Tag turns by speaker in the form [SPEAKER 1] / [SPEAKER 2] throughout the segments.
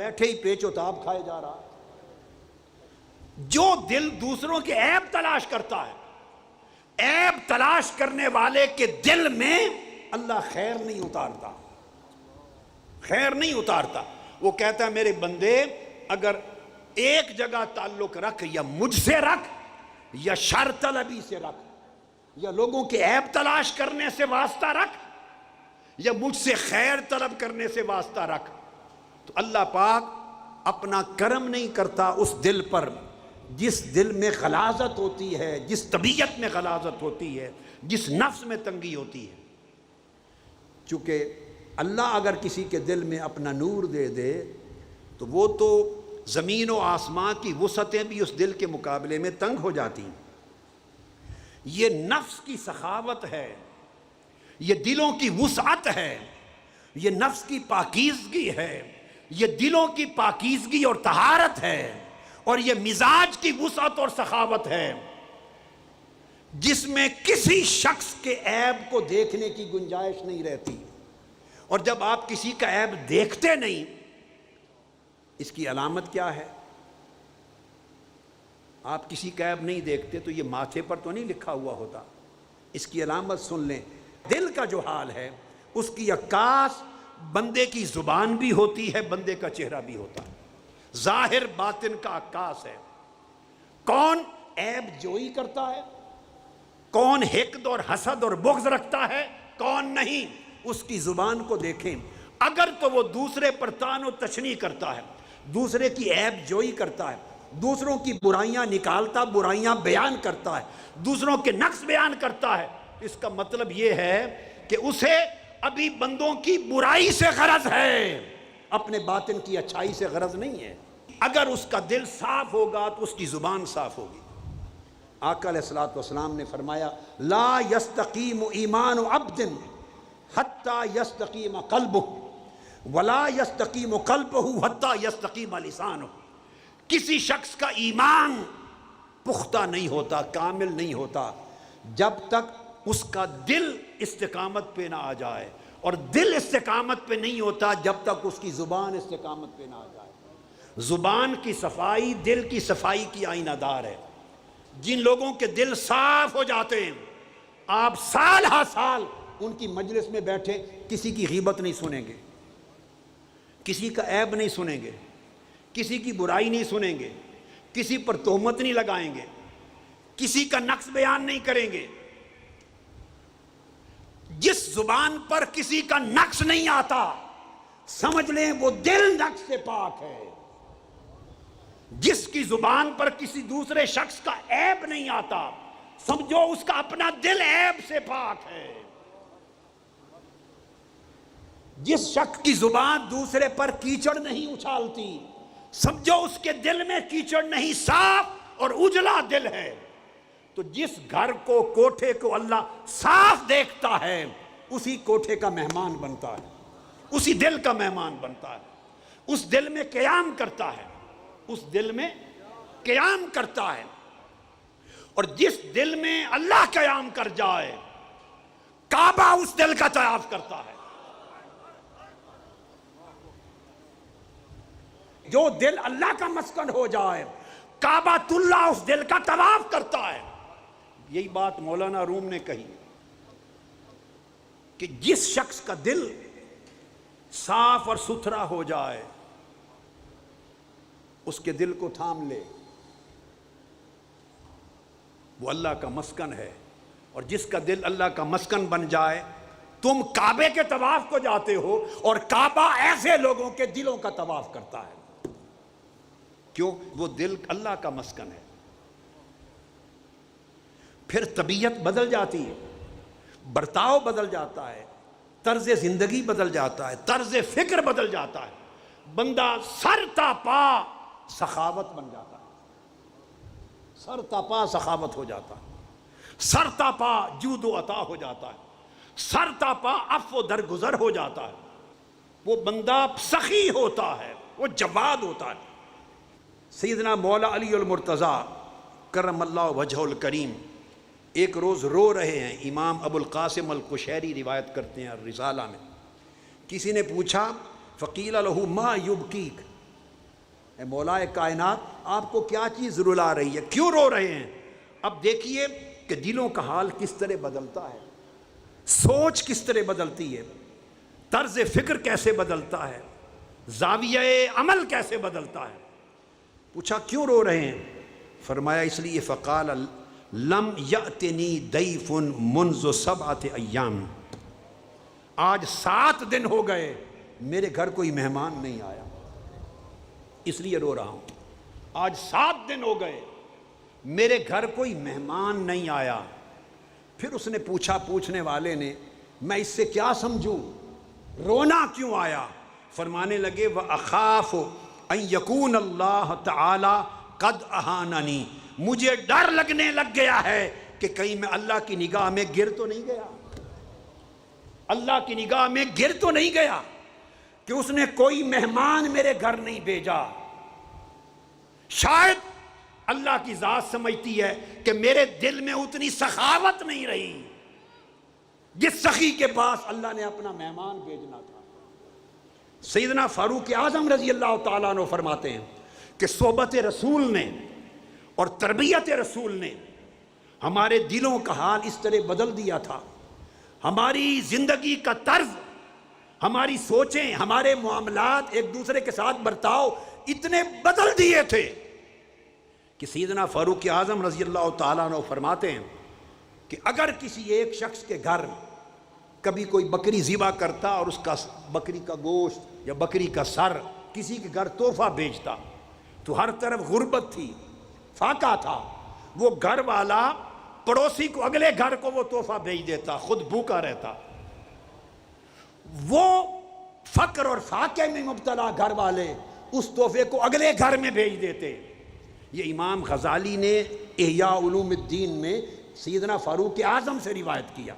[SPEAKER 1] بیٹھے ہی پیچ و تاب کھائے جا رہا ہے۔ جو دل دوسروں کے عیب تلاش کرتا ہے، عیب تلاش کرنے والے کے دل میں اللہ خیر نہیں اتارتا، خیر نہیں اتارتا۔ وہ کہتا ہے میرے بندے اگر ایک جگہ تعلق رکھ، یا مجھ سے رکھ، یا شر طلبی سے رکھ، یا لوگوں کے عیب تلاش کرنے سے واسطہ رکھ، یا مجھ سے خیر طلب کرنے سے واسطہ رکھ، تو اللہ پاک اپنا کرم نہیں کرتا اس دل پر جس دل میں غلاظت ہوتی ہے، جس طبیعت میں غلاظت ہوتی ہے، جس نفس میں تنگی ہوتی ہے۔ چونکہ اللہ اگر کسی کے دل میں اپنا نور دے دے تو وہ تو زمین و آسمان کی وسعتیں بھی اس دل کے مقابلے میں تنگ ہو جاتی ہیں۔ یہ نفس کی سخاوت ہے، یہ دلوں کی وسعت ہے، یہ نفس کی پاکیزگی ہے، یہ دلوں کی پاکیزگی اور طہارت ہے، اور یہ مزاج کی وسعت اور سخاوت ہے جس میں کسی شخص کے عیب کو دیکھنے کی گنجائش نہیں رہتی۔ اور جب آپ کسی کا عیب دیکھتے نہیں، اس کی علامت کیا ہے؟ آپ کسی کا عیب نہیں دیکھتے تو یہ ماتھے پر تو نہیں لکھا ہوا ہوتا، اس کی علامت سن لیں۔ دل کا جو حال ہے اس کی عکاس بندے کی زبان بھی ہوتی ہے، بندے کا چہرہ بھی ہوتا ہے، ظاہر باطن کا عکاس ہے۔ کون عیب جوئی کرتا ہے، کون حقد اور حسد اور بغض رکھتا ہے، کون نہیں، اس کی زبان کو دیکھیں۔ اگر تو وہ دوسرے پر طعن و تشنیع کرتا ہے، دوسرے کی عیب جوئی کرتا ہے، دوسروں کی برائیاں نکالتا، برائیاں بیان کرتا ہے، دوسروں کے نقص بیان کرتا ہے، اس کا مطلب یہ ہے کہ اسے ابھی بندوں کی برائی سے غرض ہے، اپنے باطن کی اچھائی سے غرض نہیں ہے۔ اگر اس کا دل صاف ہوگا تو اس کی زبان صاف ہوگی۔ آقا علیہ الصلوۃ والسلام نے فرمایا لا یستقیم ایمان عبد حتی یستقیم قلبہ ولا یستقیم قلبہ حتی یستقیم لسانہ۔ کسی شخص کا ایمان پختہ نہیں ہوتا، کامل نہیں ہوتا جب تک اس کا دل استقامت پہ نہ آ جائے، اور دل استقامت پہ نہیں ہوتا جب تک اس کی زبان استقامت پہ نہ آ جائے۔ زبان کی صفائی دل کی صفائی کی آئینہ دار ہے۔ جن لوگوں کے دل صاف ہو جاتے ہیں، آپ سال ہا سال ان کی مجلس میں بیٹھے کسی کی غیبت نہیں سنیں گے، کسی کا عیب نہیں سنیں گے، کسی کی برائی نہیں سنیں گے، کسی پر تہمت نہیں لگائیں گے، کسی کا نقص بیان نہیں کریں گے۔ جس زبان پر کسی کا نقص نہیں آتا سمجھ لیں وہ دل نقص سے پاک ہے۔ جس کی زبان پر کسی دوسرے شخص کا عیب نہیں آتا سمجھو اس کا اپنا دل عیب سے پاک ہے۔ جس شخص کی زبان دوسرے پر کیچڑ نہیں اچھالتی سمجھو اس کے دل میں کیچڑ نہیں، صاف اور اجلا دل ہے۔ تو جس گھر کو، کوٹھے کو اللہ صاف دیکھتا ہے اسی کوٹھے کا مہمان بنتا ہے، اسی دل کا مہمان بنتا ہے، اس دل میں قیام کرتا ہے، اس دل میں قیام کرتا ہے۔ اور جس دل میں اللہ قیام کر جائے کعبہ اس دل کا طواف کرتا ہے۔ جو دل اللہ کا مسکن ہو جائے کعبۃ اللہ اس دل کا طواف کرتا ہے۔ یہی بات مولانا روم نے کہی کہ جس شخص کا دل صاف اور ستھرا ہو جائے اس کے دل کو تھام لے، وہ اللہ کا مسکن ہے۔ اور جس کا دل اللہ کا مسکن بن جائے، تم کعبے کے طواف کو جاتے ہو اور کعبہ ایسے لوگوں کے دلوں کا طواف کرتا ہے۔ کیوں؟ وہ دل اللہ کا مسکن ہے۔ پھر طبیعت بدل جاتی ہے، برتاؤ بدل جاتا ہے، طرز زندگی بدل جاتا ہے، طرز فکر بدل جاتا ہے، بندہ سر تا پا سخاوت بن جاتا ہے، سر تا پا سخاوت ہو جاتا ہے، سر تا پا جود و عطا ہو جاتا ہے، سر تا پا عفو و درگزر ہو جاتا ہے، وہ بندہ سخی ہوتا ہے، وہ جواد ہوتا ہے۔ سیدنا مولا علی المرتضیٰ کرم اللہ وجہہ الکریم ایک روز رو رہے ہیں، امام ابو القاسم القشیری روایت کرتے ہیں رسالہ میں۔ کسی نے پوچھا فقیل لہ ما یبکیک، اے مولا کائنات آپ کو کیا چیز رلا رہی ہے، کیوں رو رہے ہیں؟ اب دیکھیے کہ دلوں کا حال کس طرح بدلتا ہے، سوچ کس طرح بدلتی ہے، طرز فکر کیسے بدلتا ہے، زاویہ عمل کیسے بدلتا ہے۔ پوچھا کیوں رو رہے ہیں؟ فرمایا اس لیے فقال لم یأتنی ضیف منذ 7 ایام، آج 7 دن ہو گئے میرے گھر کوئی مہمان نہیں آیا، اس لیے رو رہا ہوں۔ آج 7 دن ہو گئے میرے گھر کوئی مہمان نہیں آیا۔ پھر اس نے پوچھا، پوچھنے والے نے، میں اس سے کیا سمجھوں، رونا کیوں آیا؟ فرمانے لگے وَأَخَافُ أَن يَكُونَ اللَّهُ تَعَالَى قَدْ أَهَانَنِي، مجھے ڈر لگنے لگ گیا ہے کہ کہیں میں اللہ کی نگاہ میں گر تو نہیں گیا، اللہ کی نگاہ میں گر تو نہیں گیا کہ اس نے کوئی مہمان میرے گھر نہیں بھیجا۔ شاید اللہ کی ذات سمجھتی ہے کہ میرے دل میں اتنی سخاوت نہیں رہی جس سخی کے پاس اللہ نے اپنا مہمان بھیجنا تھا۔ سیدنا فاروق اعظم رضی اللہ تعالیٰ عنہ فرماتے ہیں کہ صحبت رسول نے اور تربیت رسول نے ہمارے دلوں کا حال اس طرح بدل دیا تھا، ہماری زندگی کا طرز، ہماری سوچیں، ہمارے معاملات، ایک دوسرے کے ساتھ برتاؤ اتنے بدل دیے تھے کہ سیدنا فاروق اعظم رضی اللہ تعالیٰ عنہ فرماتے ہیں کہ اگر کسی ایک شخص کے گھر کبھی کوئی بکری ذبح کرتا اور اس کا بکری کا گوشت یا بکری کا سر کسی کے گھر تحفہ بھیجتا تو ہر طرف غربت تھی، فاقہ تھا، وہ گھر والا پڑوسی کو، اگلے گھر کو وہ تحفہ بھیج دیتا، خود بھوکا رہتا۔ وہ فقر اور فاقے میں مبتلا گھر والے اس تحفے کو اگلے گھر میں بھیج دیتے۔ یہ امام غزالی نے احیاء علوم الدین میں سیدنا فاروق اعظم سے روایت کیا۔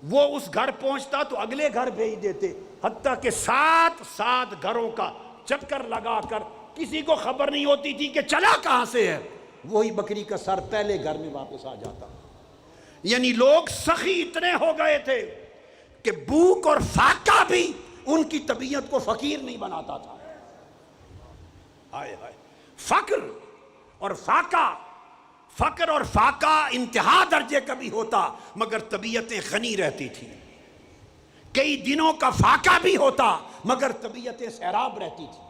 [SPEAKER 1] وہ اس گھر پہنچتا تو اگلے گھر بھیج دیتے، حتیٰ کہ 7 گھروں کا چکر لگا کر کسی کو خبر نہیں ہوتی تھی کہ چلا کہاں سے ہے، وہی بکری کا سر پہلے گھر میں واپس آ جاتا۔ یعنی لوگ سخی اتنے ہو گئے تھے کہ بھوک اور فاقہ بھی ان کی طبیعت کو فقیر نہیں بناتا تھا۔ ہائے ہائے، فقر اور فاقہ انتہا درجے کا بھی ہوتا مگر طبیعتیں غنی رہتی تھی، کئی دنوں کا فاقہ بھی ہوتا مگر طبیعتیں سیراب رہتی تھی،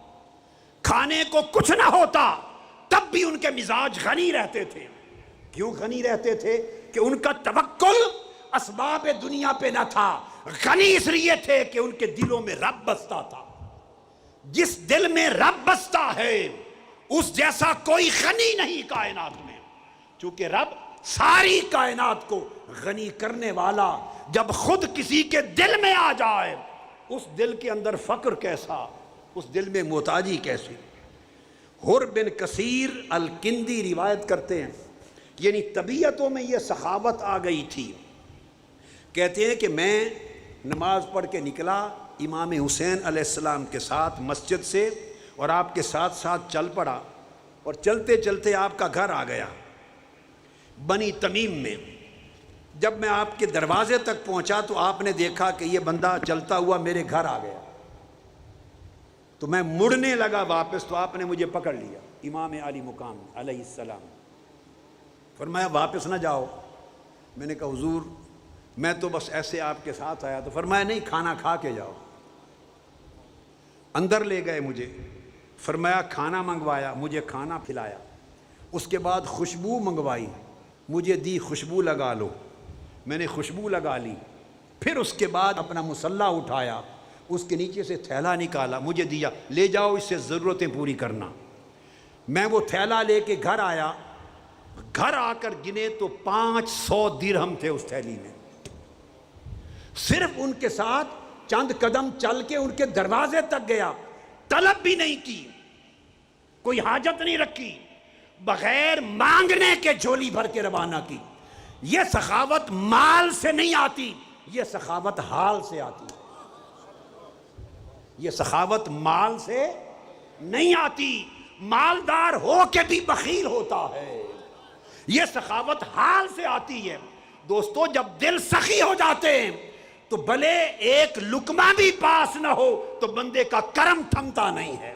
[SPEAKER 1] کھانے کو کچھ نہ ہوتا تب بھی ان کے مزاج غنی رہتے تھے۔ کیوں غنی رہتے تھے؟ کہ ان کا توکل اسباب دنیا پہ نہ تھا، غنی اس لیے تھے کہ ان کے دلوں میں رب بستا تھا۔ جس دل میں رب بستا ہے اس جیسا کوئی غنی نہیں کائنات میں، چونکہ رب ساری کائنات کو غنی کرنے والا جب خود کسی کے دل میں آ جائے، اس دل کے اندر فقر کیسا، اس دل میں محتاجی کیسی۔ حر بن کثیر الکندی روایت کرتے ہیں، یعنی طبیعتوں میں یہ سخاوت آ گئی تھی۔ کہتے ہیں کہ میں نماز پڑھ کے نکلا امام حسین علیہ السلام کے ساتھ مسجد سے، اور آپ کے ساتھ ساتھ چل پڑا، اور چلتے چلتے آپ کا گھر آ گیا بنی تمیم میں۔ جب میں آپ کے دروازے تک پہنچا تو آپ نے دیکھا کہ یہ بندہ چلتا ہوا میرے گھر آ گیا، تو میں مڑنے لگا واپس تو آپ نے مجھے پکڑ لیا، امام علی مقام علیہ السلام۔ فرمایا واپس نہ جاؤ۔ میں نے کہا حضور میں تو بس ایسے آپ کے ساتھ آیا۔ تو فرمایا نہیں، کھانا کھا کے جاؤ۔ اندر لے گئے مجھے، فرمایا کھانا منگوایا، مجھے کھانا کھلایا، اس کے بعد خوشبو منگوائی، مجھے دی خوشبو لگا لو، میں نے خوشبو لگا لی۔ پھر اس کے بعد اپنا مسلح اٹھایا، اس کے نیچے سے تھیلا نکالا، مجھے دیا، لے جاؤ اس سے ضرورتیں پوری کرنا۔ میں وہ تھیلا لے کے گھر آیا، گھر آ کر گنے تو 500 درہم تھے اس تھیلی میں۔ صرف ان کے ساتھ چند قدم چل کے ان کے دروازے تک گیا، طلب بھی نہیں کی، کوئی حاجت نہیں رکھی، بغیر مانگنے کے جھولی بھر کے روانہ کی۔ یہ سخاوت مال سے نہیں آتی، یہ سخاوت حال سے آتی ہے۔ یہ سخاوت مال سے نہیں آتی، مالدار ہو کے بھی بخیل ہوتا ہے۔ یہ سخاوت حال سے آتی ہے۔ دوستو جب دل سخی ہو جاتے ہیں تو بھلے ایک لقمہ بھی پاس نہ ہو تو بندے کا کرم تھمتا نہیں ہے۔